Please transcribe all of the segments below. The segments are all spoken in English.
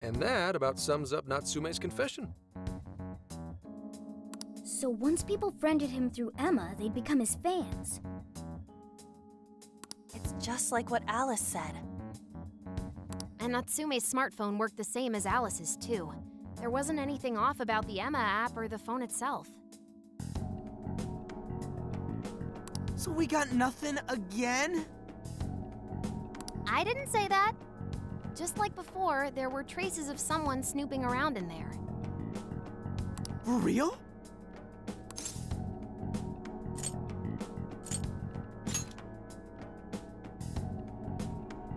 And that about sums up Natsume's confession. So once people friended him through Emma, they'd become his fans. It's just like what Alice said. And Natsume's smartphone worked the same as Alice's, too. There wasn't anything off about the Emma app or the phone itself. So we got nothing again? I didn't say that. Just like before, there were traces of someone snooping around in there. For real?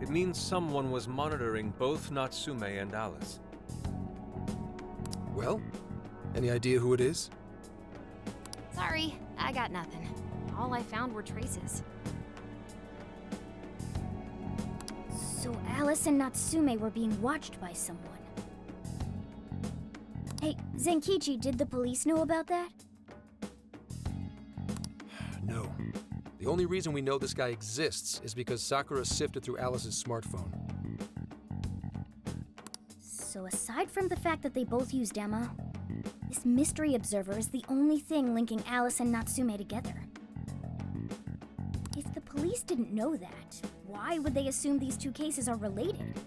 It means someone was monitoring both Natsume and Alice. Well, any idea who it is? Sorry, I got nothing. All I found were traces. So Alice and Natsume were being watched by someone. Hey, Zenkichi, did the police know about that? No. The only reason we know this guy exists is because Sakura sifted through Alice's smartphone. So aside from the fact that they both used Emma, this mystery observer is the only thing linking Alice and Natsume together. If the police didn't know that, why would they assume these two cases are related?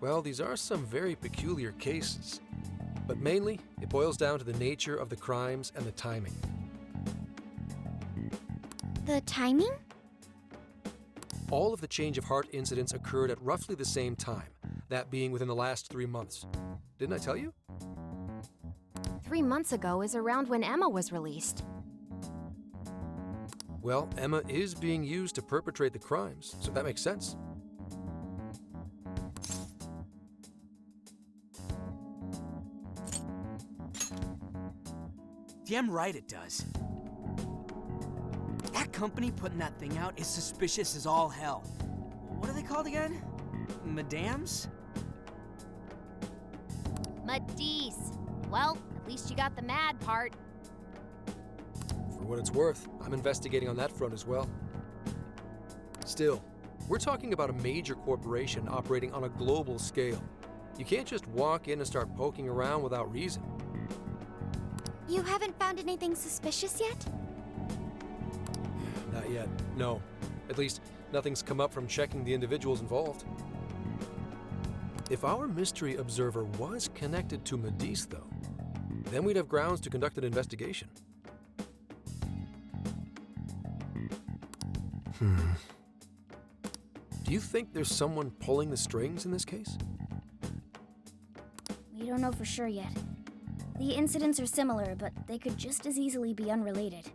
Well, these are some very peculiar cases. But mainly, it boils down to the nature of the crimes and the timing. The timing? All of the change of heart incidents occurred at roughly the same time, that being within the last 3 months. Didn't I tell you? 3 months ago is around when Emma was released. Well, Emma is being used to perpetrate the crimes, so that makes sense. Damn right it does. That company putting that thing out is suspicious as all hell. What are they called again? Madams? Matisse. Well, at least you got the mad part. For what it's worth, I'm investigating on that front as well. Still, we're talking about a major corporation operating on a global scale. You can't just walk in and start poking around without reason. You haven't found anything suspicious yet? Not yet, no. At least, nothing's come up from checking the individuals involved. If our mystery observer was connected to Medice, though, then we'd have grounds to conduct an investigation. Do you think there's someone pulling the strings in this case? We don't know for sure yet. The incidents are similar, but they could just as easily be unrelated.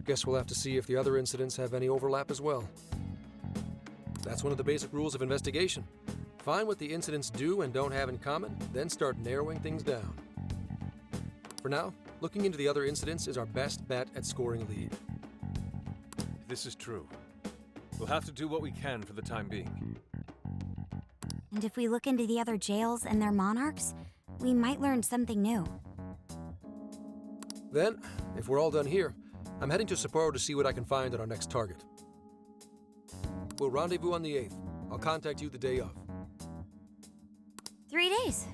Guess we'll have to see if the other incidents have any overlap as well. That's one of the basic rules of investigation. Find what the incidents do and don't have in common, then start narrowing things down. For now, looking into the other incidents is our best bet at scoring a lead. This is true. We'll have to do what we can for the time being. And if we look into the other jails and their monarchs, we might learn something new. Then, if we're all done here, I'm heading to Sapporo to see what I can find at our next target. We'll rendezvous on the 8th. I'll contact you the day of. 3 days.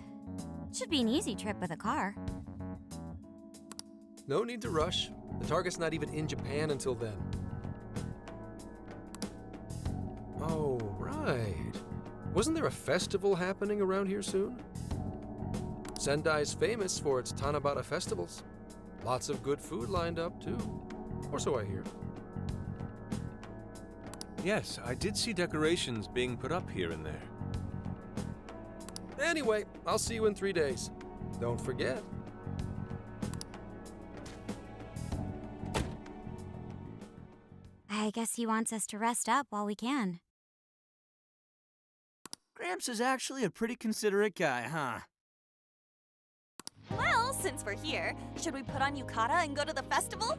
Should be an easy trip with a car. No need to rush. The target's not even in Japan until then. Oh, right. Wasn't there a festival happening around here soon? Sendai's famous for its Tanabata festivals. Lots of good food lined up, too. Or so I hear. Yes, I did see decorations being put up here and there. Anyway, I'll see you in 3 days. Don't forget. I guess he wants us to rest up while we can. Gramps is actually a pretty considerate guy, huh? Well, since we're here, should we put on yukata and go to the festival?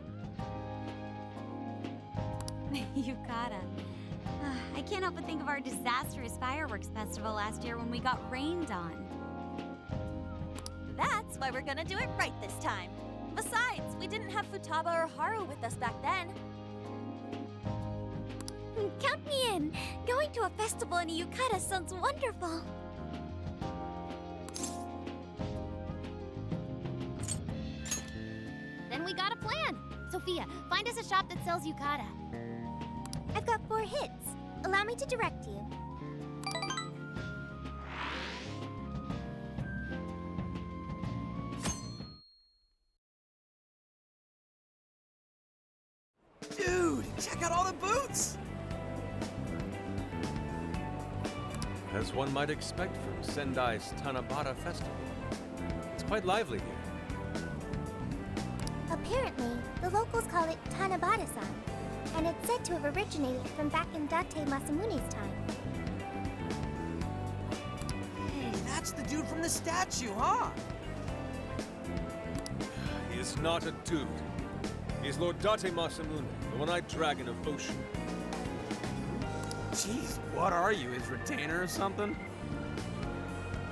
Yukata. I can't help but think of our disastrous fireworks festival last year when we got rained on. That's why we're gonna do it right this time. Besides, we didn't have Futaba or Haru with us back then. Count me in! Going to a festival in a yukata sounds wonderful. Then we got a plan. Sophia, find us a shop that sells yukata. I've got 4 hits. Allow me to direct you. Dude, check out all the booths! As one might expect from Sendai's Tanabata Festival. It's quite lively here. Apparently, the locals call it Tanabata-san, and it's said to have originated from back in Date Masamune's time. Hey, that's the dude from the statue, huh? He is not a dude. He is Lord Date Masamune, the one-eyed dragon of Ocean. Jeez, what are you, his retainer or something?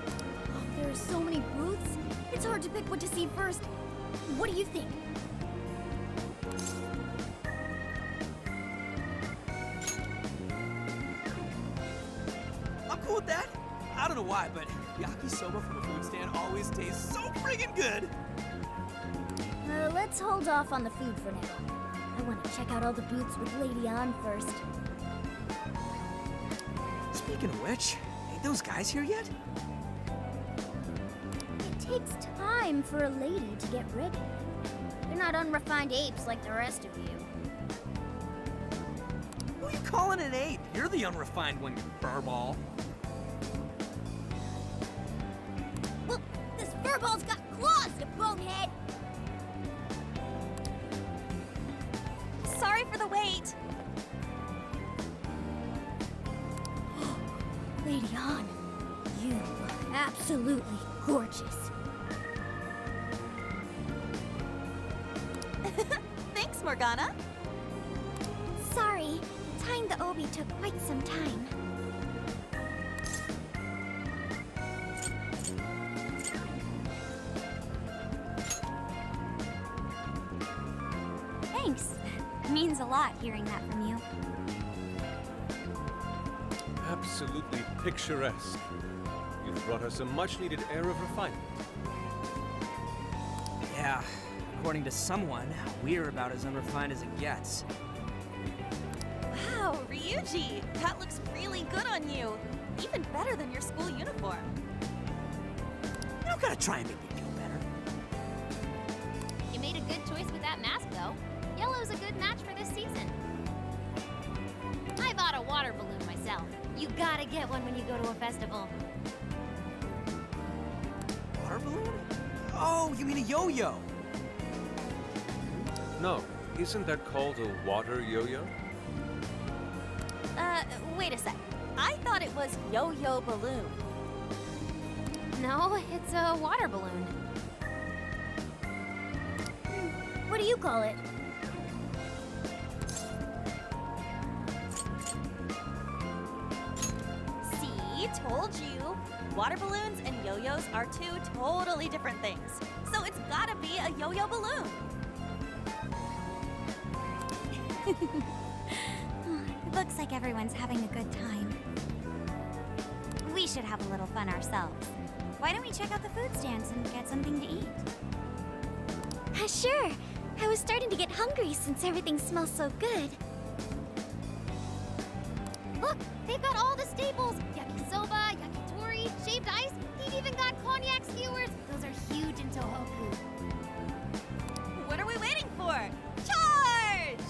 Oh, there are so many booths. It's hard to pick what to see first. What do you think? I'm cool with that. I don't know why, but yakisoba from a food stand always tastes so friggin' good. Let's hold off on the food for now. I want to check out all the booths with Lady On first. Speaking of which, ain't those guys here yet? It takes time for a lady to get ready. They're not unrefined apes like the rest of you. Who are you calling an ape? You're the unrefined one, you furball. Look, this furball's got claws, you bonehead! Sorry for the wait. Lady On, you are absolutely gorgeous. Thanks, Morgana. Sorry, tying the obi took quite some time. Thanks. Means a lot hearing that from you. Absolutely picturesque. You've brought us a much-needed air of refinement. Yeah, according to someone, we're about as unrefined as it gets. Wow, Ryuji, that looks really good on you. Even better than your school uniform. You don't gotta try and make me feel better. You made a good choice with that mask, though. Yellow's a good match for this season. I bought a water balloon myself. You gotta get one when you go to a festival. Water balloon? Oh, you mean a yo-yo? No, isn't that called a water yo-yo? Wait a sec. I thought it was yo-yo balloon. No, it's a water balloon. What do you call it? See, told you. Water balloons and yo-yos are 2 totally different things. So it's gotta be a yo-yo balloon. Looks like everyone's having a good time. We should have a little fun ourselves. Why don't we check out the food stands and get something to eat? Sure. I was starting to get hungry since everything smells so good. Look, they've got all the staples. Yakisoba, yakitori, shaved ice. They've even got cognac skewers. Those are huge in Tohoku. What are we waiting for? Charge!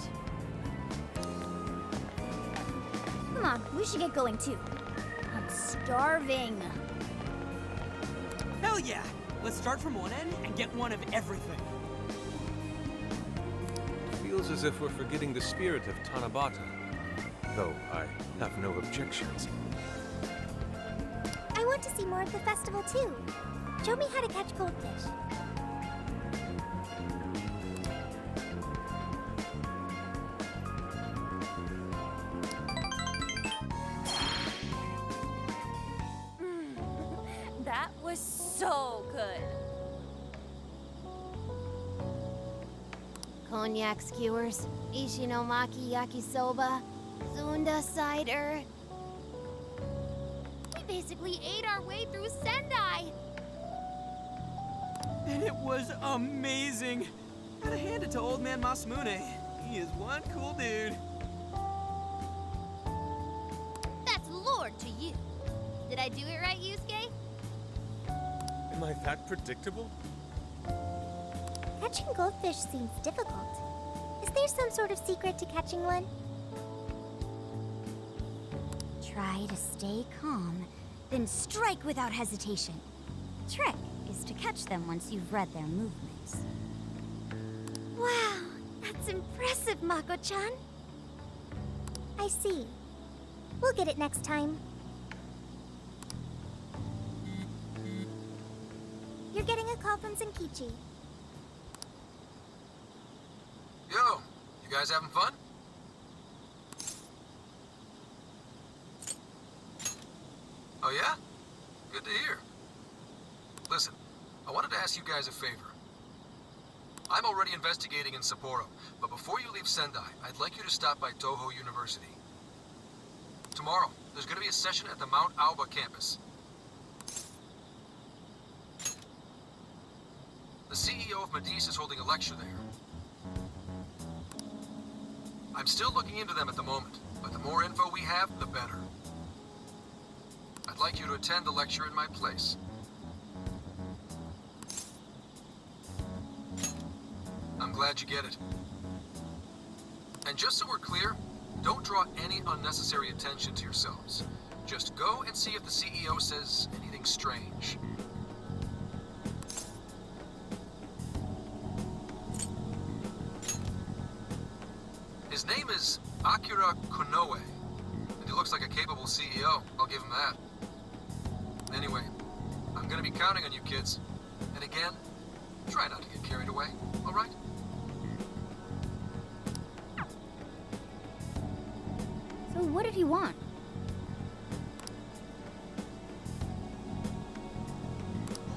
Come on, we should get going too. I'm starving. Hell yeah! Let's start from one end and get one of everything. Feels as if we're forgetting the spirit of Tanabata. Though I have no objections. I want to see more of the festival too. Show me how to catch goldfish. That was so good. Cognac skewers, ishinomaki yakisoba. Zunda cider. We basically ate our way through Sendai. And it was amazing. Gotta hand it to old man Masamune. He is one cool dude. That's Lord to you. Did I do it right, Yusuke? Am I that predictable? Catching goldfish seems difficult. Is there some sort of secret to catching one? Try to stay calm, then strike without hesitation. Trick is to catch them once you've read their movements. Wow, that's impressive, Mako-chan. I see. We'll get it next time. You're getting a call from Zenkichi. Yo, you guys having fun? Oh yeah? Good to hear. Listen, I wanted to ask you guys a favor. I'm already investigating in Sapporo, but before you leave Sendai, I'd like you to stop by Toho University. Tomorrow, there's going to be a session at the Mount Aoba campus. The CEO of Medice is holding a lecture there. I'm still looking into them at the moment, but the more info we have, the better. I'd like you to attend the lecture in my place. I'm glad you get it. And just so we're clear, don't draw any unnecessary attention to yourselves. Just go and see if the CEO says anything strange. His name is Akira Konoe, and he looks like a capable CEO, I'll give him that. Anyway, I'm gonna be counting on you kids. And again, try not to get carried away, all right? So what did he want?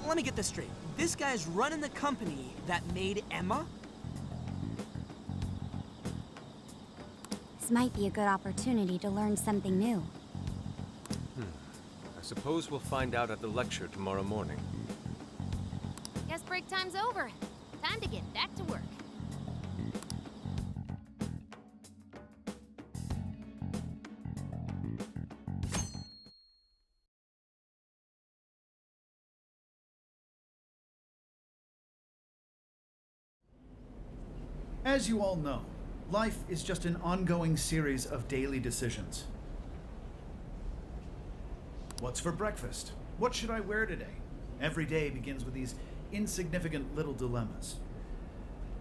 Let me get this straight. This guy's running the company that made Emma? This might be a good opportunity to learn something new. I suppose we'll find out at the lecture tomorrow morning. Guess break time's over. Time to get back to work. As you all know, life is just an ongoing series of daily decisions. What's for breakfast? What should I wear today? Every day begins with these insignificant little dilemmas.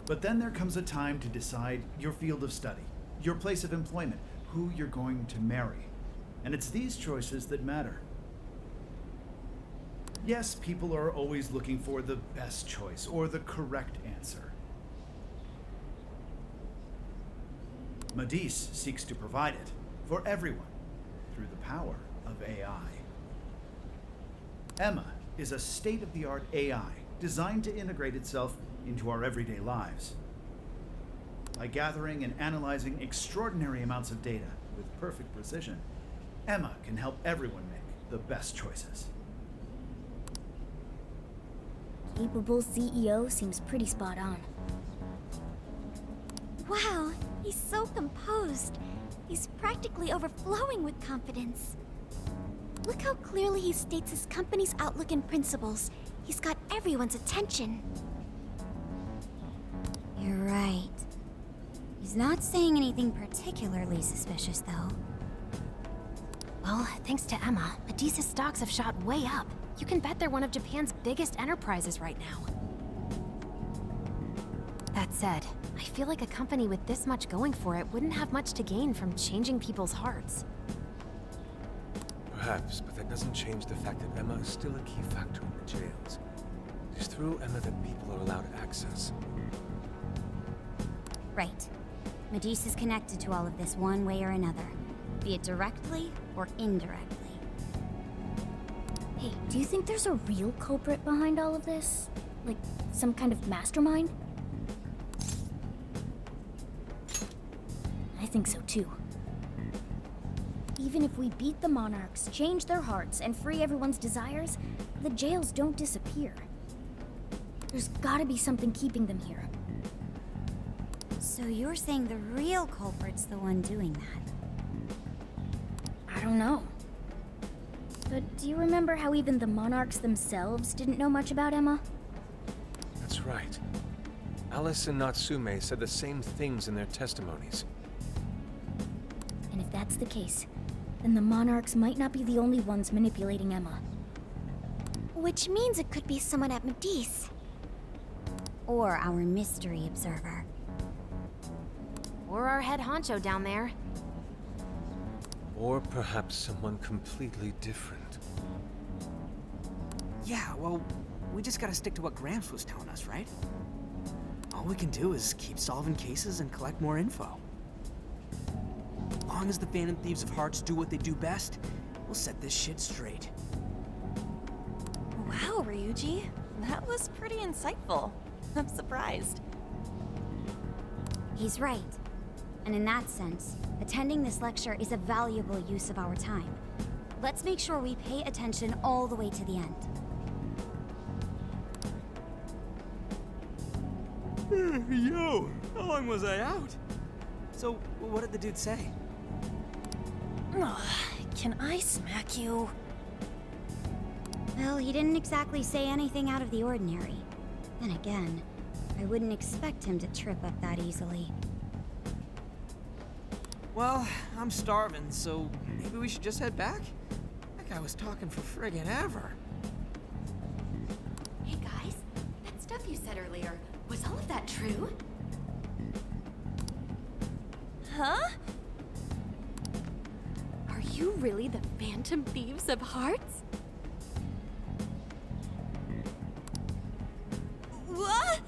But then there comes a time to decide your field of study, your place of employment, who you're going to marry. And it's these choices that matter. Yes, people are always looking for the best choice or the correct answer. Medice seeks to provide it for everyone through the power of AI. Emma is a state-of-the-art AI designed to integrate itself into our everyday lives. By gathering and analyzing extraordinary amounts of data with perfect precision, Emma can help everyone make the best choices. Capable CEO seems pretty spot on. Wow, he's so composed. He's practically overflowing with confidence. Look how clearly he states his company's outlook and principles. He's got everyone's attention. You're right. He's not saying anything particularly suspicious, though. Well, thanks to Emma, Medice's stocks have shot way up. You can bet they're one of Japan's biggest enterprises right now. That said, I feel like a company with this much going for it wouldn't have much to gain from changing people's hearts. Perhaps, but that doesn't change the fact that Emma is still a key factor in the jails. It is through Emma that people are allowed access. Right. Medice is connected to all of this one way or another, be it directly or indirectly. Hey, do you think there's a real culprit behind all of this? Like, some kind of mastermind? I think so too. Even if we beat the monarchs, change their hearts, and free everyone's desires, the jails don't disappear. There's gotta be something keeping them here. So you're saying the real culprit's the one doing that? I don't know. But do you remember how even the monarchs themselves didn't know much about Emma? That's right. Alice and Natsume said the same things in their testimonies. And if that's the case, then the monarchs might not be the only ones manipulating Emma. Which means it could be someone at Medice. Or our mystery observer. Or our head honcho down there. Or perhaps someone completely different. Yeah, well, we just gotta stick to what Gramps was telling us, right? All we can do is keep solving cases and collect more info. As long as the Phantom Thieves of Hearts do what they do best, we'll set this shit straight. Wow, Ryuji. That was pretty insightful. I'm surprised. He's right. And in that sense, attending this lecture is a valuable use of our time. Let's make sure we pay attention all the way to the end. Yo, how long was I out? So, what did the dude say? Can I smack you? Well, he didn't exactly say anything out of the ordinary. Then again, I wouldn't expect him to trip up that easily. Well, I'm starving, so maybe we should just head back? That guy was talking for friggin' ever. Hey guys, that stuff you said earlier, was all of that true? Huh? Are you really the Phantom Thieves of Hearts? What?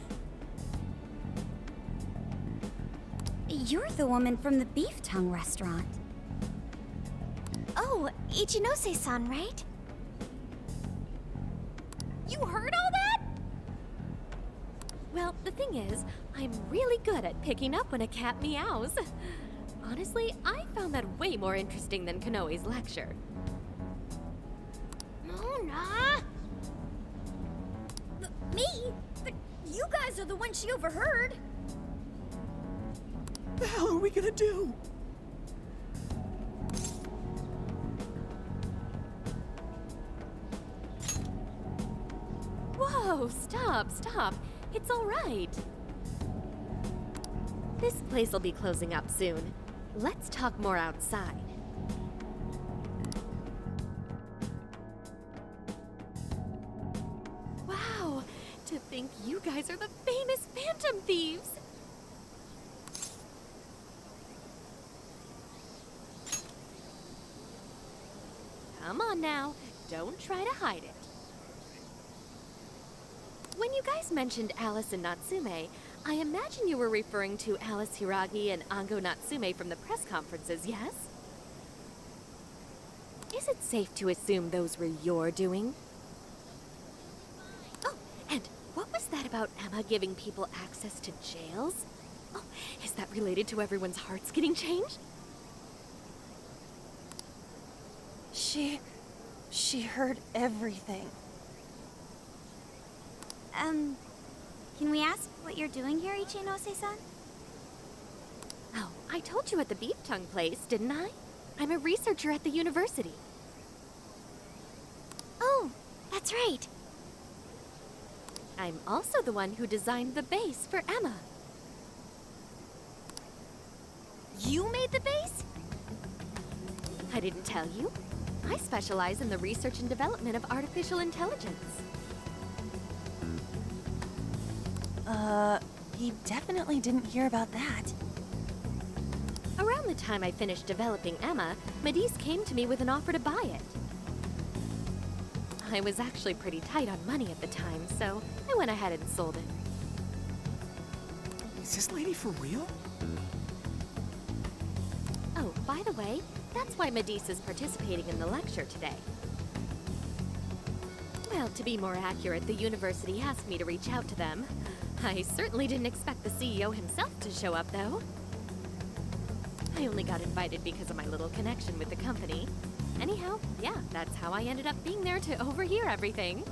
You're the woman from the beef tongue restaurant. Oh, Ichinose-san, right? You heard all that? Well, the thing is, I'm really good at picking up when a cat meows. Honestly, I found that way more interesting than Konoe's lecture. Mona! Me? But you guys are the ones she overheard. The hell are we gonna do? Whoa, stop. It's all right. This place will be closing up soon. Let's talk more outside. Wow, to think you guys are the famous Phantom Thieves. Come on now, don't try to hide it. When you guys mentioned Alice and Natsume, I imagine you were referring to Alice Hiragi and Ango Natsume from the press conferences, yes? Is it safe to assume those were your doing? Oh, and what was that about Emma giving people access to jails? Oh, is that related to everyone's hearts getting changed? She heard everything. Can we ask what you're doing here, Ichinose-san? Oh, I told you at the beef tongue place, didn't I? I'm a researcher at the university. Oh, that's right. I'm also the one who designed the base for Emma. You made the base? I didn't tell you. I specialize in the research and development of artificial intelligence. He definitely didn't hear about that. Around the time I finished developing Emma, Medice came to me with an offer to buy it. I was actually pretty tight on money at the time, so I went ahead and sold it. Is this lady for real? Oh, by the way, that's why Medice is participating in the lecture today. Well, to be more accurate, the university asked me to reach out to them. I certainly didn't expect the CEO himself to show up, though. I only got invited because of my little connection with the company. Anyhow, yeah, that's how I ended up being there to overhear everything.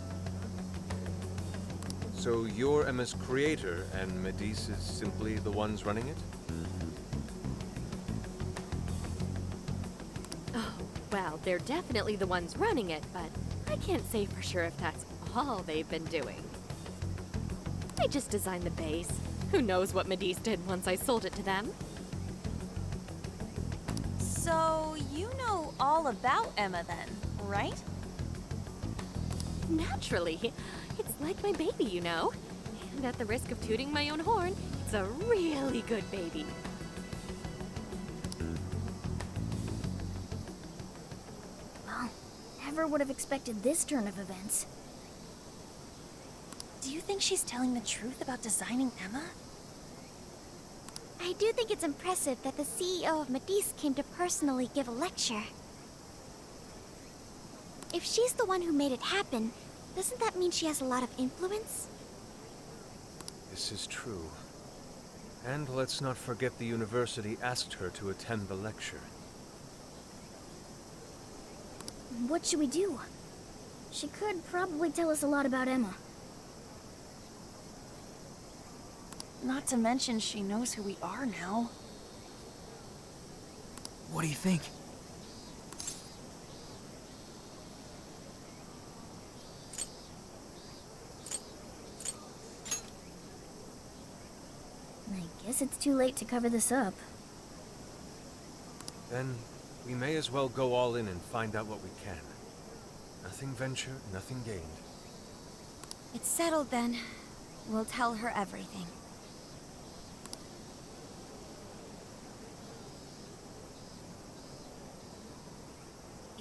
So you're Emma's creator, and Medice is simply the ones running it? Oh, well, they're definitely the ones running it, but I can't say for sure if that's all they've been doing. I just designed the base. Who knows what Medice did once I sold it to them? So, you know all about Emma then, right? Naturally. It's like my baby, you know. And at the risk of tooting my own horn, it's a really good baby. Well, never would have expected this turn of events. Do you think she's telling the truth about designing Emma? I do think it's impressive that the CEO of Medice came to personally give a lecture. If she's the one who made it happen, doesn't that mean she has a lot of influence? This is true. And let's not forget the university asked her to attend the lecture. What should we do? She could probably tell us a lot about Emma. Not to mention she knows who we are now. What do you think? I guess it's too late to cover this up. Then we may as well go all in and find out what we can. Nothing ventured, nothing gained. It's settled then. We'll tell her everything.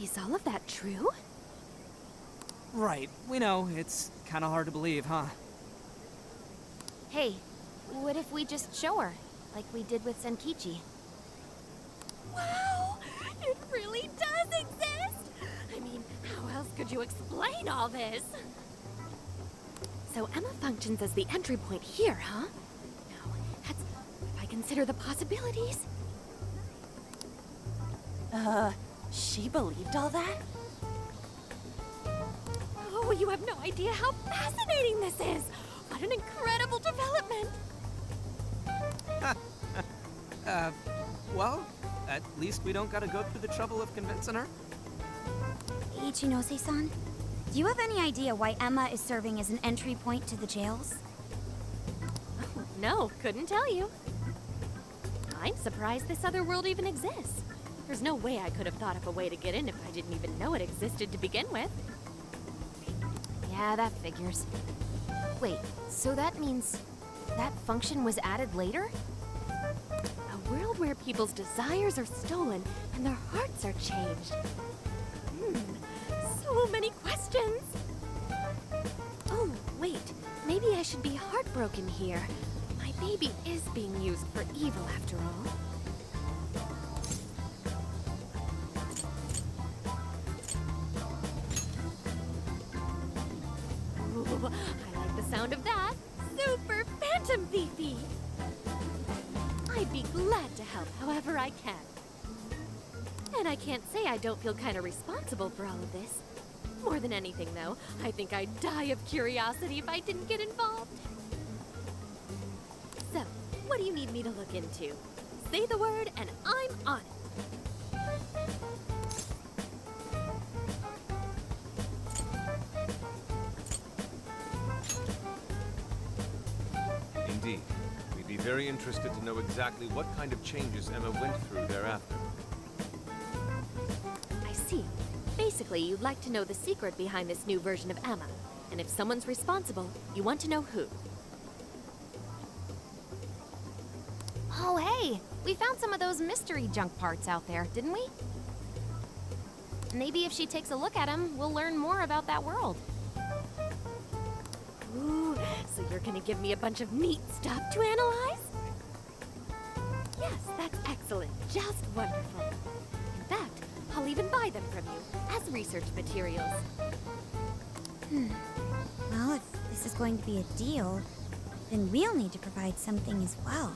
Is all of that true? Right, we know. It's kind of hard to believe, huh? Hey, what if we just show her, like we did with Senkichi? Wow! It really does exist! I mean, how else could you explain all this? So Emma functions as the entry point here, huh? No, that's... if I consider the possibilities... She believed all that? Oh, you have no idea how fascinating this is! What an incredible development! Well, at least we don't gotta go through the trouble of convincing her. Ichinose-san, do you have any idea why Emma is serving as an entry point to the jails? Oh, no, couldn't tell you. I'm surprised this other world even exists. There's no way I could have thought of a way to get in if I didn't even know it existed to begin with. Yeah, that figures. Wait, so that means that function was added later? A world where people's desires are stolen and their hearts are changed. So many questions! Oh, wait. Maybe I should be heartbroken here. My baby is being used for evil after all. Ooh, I like the sound of that. Super Phantom Thiefy! I'd be glad to help however I can. And I can't say I don't feel kind of responsible for all of this. More than anything, though, I think I'd die of curiosity if I didn't get involved. So, what do you need me to look into? Say the word and I'm on it. Indeed. We'd be very interested to know exactly what kind of changes Emma went through thereafter. I see. Basically, you'd like to know the secret behind this new version of Emma. And if someone's responsible, you want to know who. Oh, hey! We found some of those mystery junk parts out there, didn't we? Maybe if she takes a look at them, we'll learn more about that world. Ooh, so you're gonna give me a bunch of neat stuff to analyze? Yes, that's excellent. Just wonderful. In fact, I'll even buy them from you as research materials. Well, if this is going to be a deal, then we'll need to provide something as well.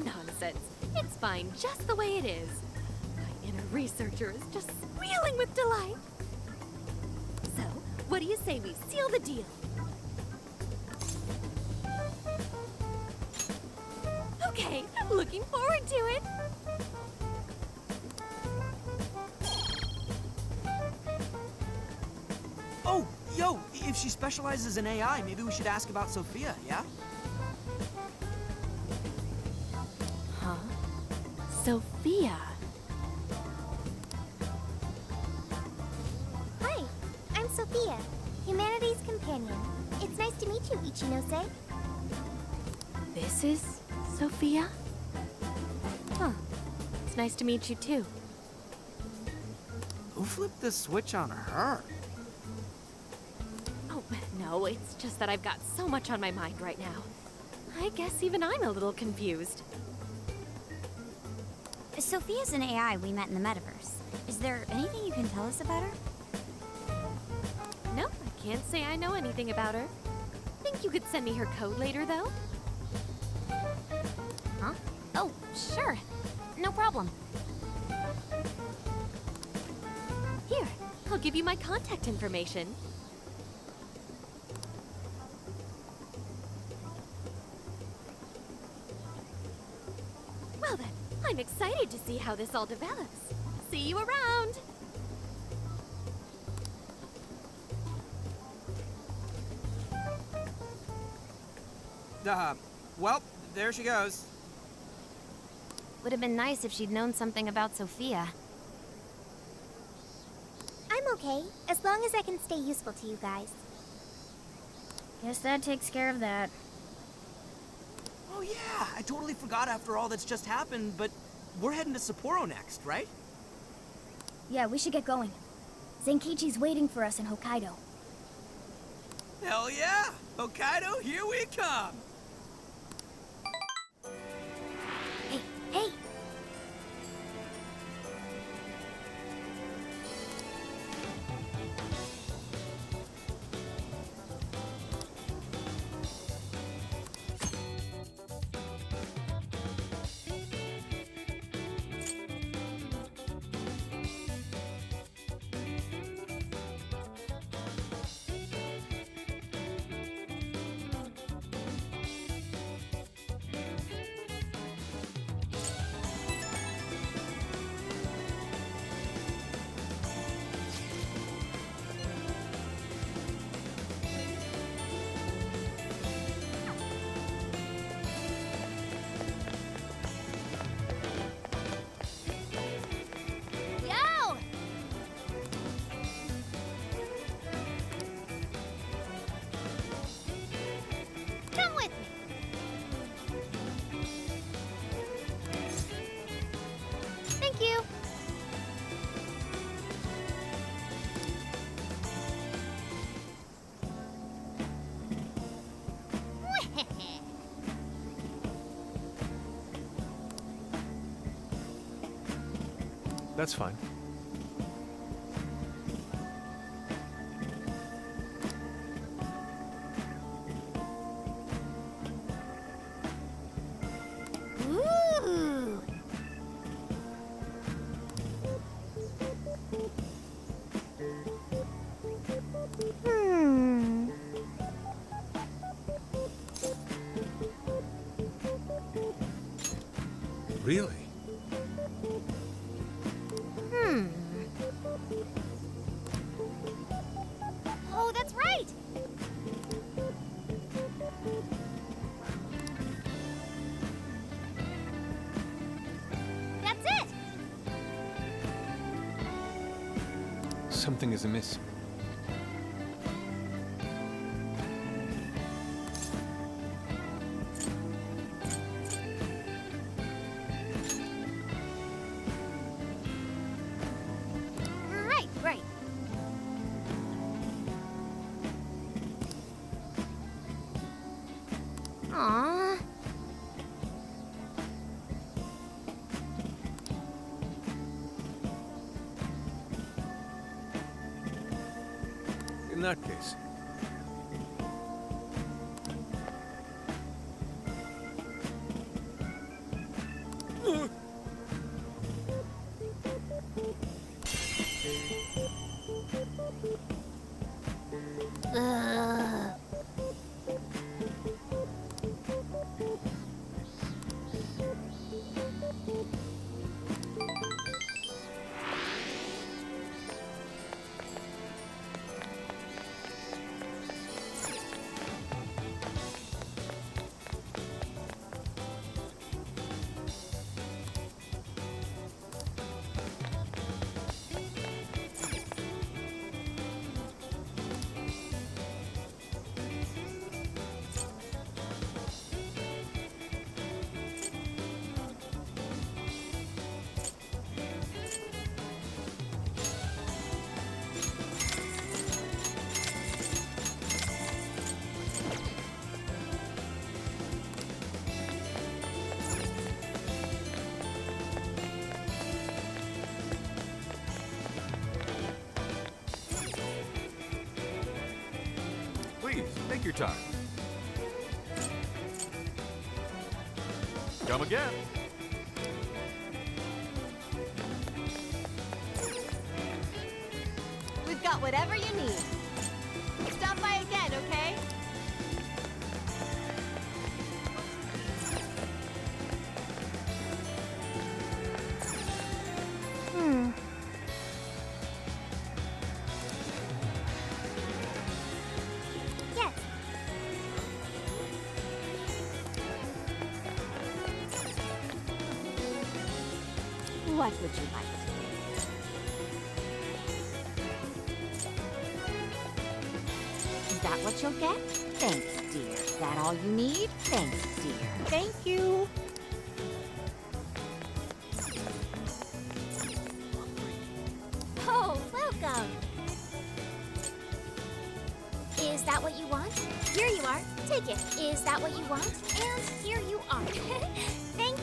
Nonsense. It's fine just the way it is. My inner researcher is just squealing with delight. So, what do you say we seal the deal? Okay, looking forward to it. Oh, yo, if she specializes in AI, maybe we should ask about Sophia, yeah? Huh? Sophia. Hi, I'm Sophia, Humanity's companion. It's nice to meet you, Ichinose. This is Sophia? Huh. It's nice to meet you too. Who flipped the switch on her? Oh, no, it's just that I've got so much on my mind right now. I guess even I'm a little confused. Sophia's an AI we met in the metaverse. Is there anything you can tell us about her? No, I can't say I know anything about her. Think you could send me her code later, though? Huh? Oh, sure. No problem. Here, I'll give you my contact information. Well then, I'm excited to see how this all develops. See you around! Well, there she goes. Would have been nice if she'd known something about Sophia. I'm okay, as long as I can stay useful to you guys. Guess that takes care of that. Oh yeah, I totally forgot after all that's just happened, but we're heading to Sapporo next, right? Yeah, we should get going. Zenkichi's waiting for us in Hokkaido. Hell yeah! Hokkaido, here we come! Hey, hey! Yo! Come with me. Thank you. That's fine. Ooh! Hmm. Really? Oh, that's right. That's it. Something is amiss. Right, right. Aww. In that case, Ugh. Please, take your time. Come again. We've got whatever you need. Stop by again, okay? Yes. What would you like? Is that what you'll get? Thanks, dear. Is that all you need? Thanks, dear. Thank you. Oh, welcome. Is that what you want? Here you are. Take it. Is that what you want? And here you are. Thank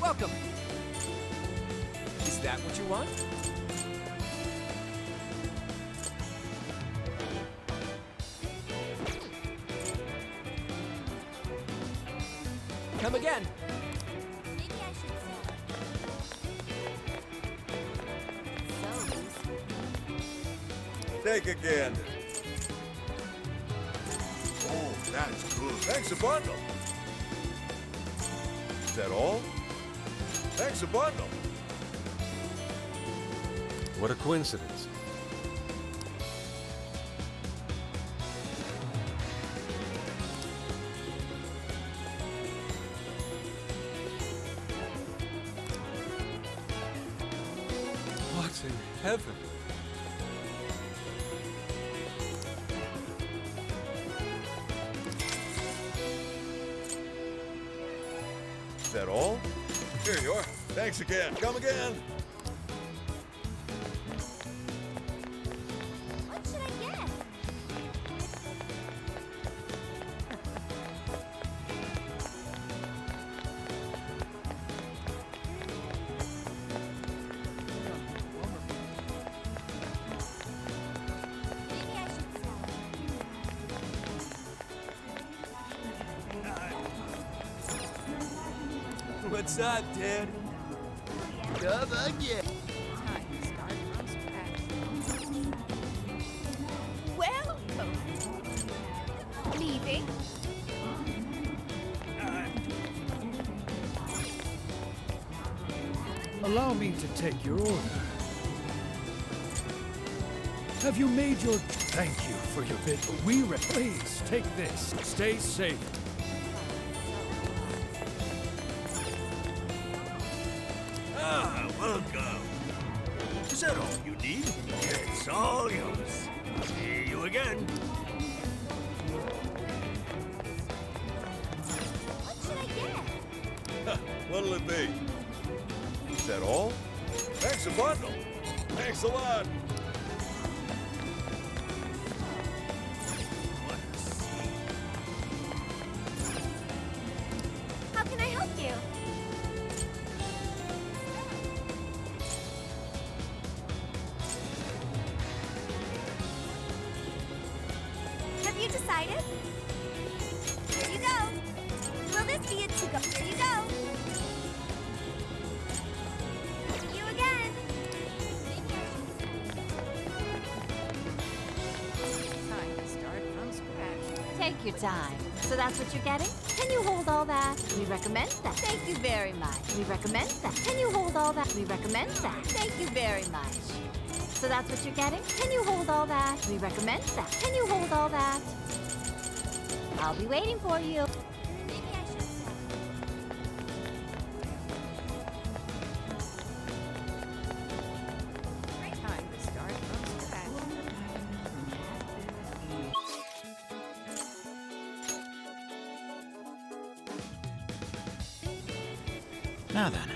Welcome. Is that what you want? Come again. Maybe I should say. Take a gander. Oh, that's good. Thanks a bundle. Is that all? Thanks a bundle. What a coincidence. What in heaven? Is that all? Here you are. Thanks again. Come again. What should I get? Maybe I should say. What's up, dude? Come again. Welcome. Leaving? Allow me to take your order. Have you made your... Thank you for your bid. Please, take this. Stay safe. Ah, welcome. Is that all you need? It's all yours. See you again. What should I get? What'll it be? Is that all? Thanks a bundle. Thanks a lot. How can I help you? Have you decided? Here you go. Will this be a to-go? Here you go. See you again. Time to start from scratch. Take your time. So that's what you're getting? Can you hold all that? We recommend that. Thank you very much. We recommend that. Can you hold all that? We recommend that. Thank you very much. So that's what you're getting? Can you hold all that? We recommend that. Can you hold all that? I'll be waiting for you. Maybe I should stop. Time to start from scratch. Now then,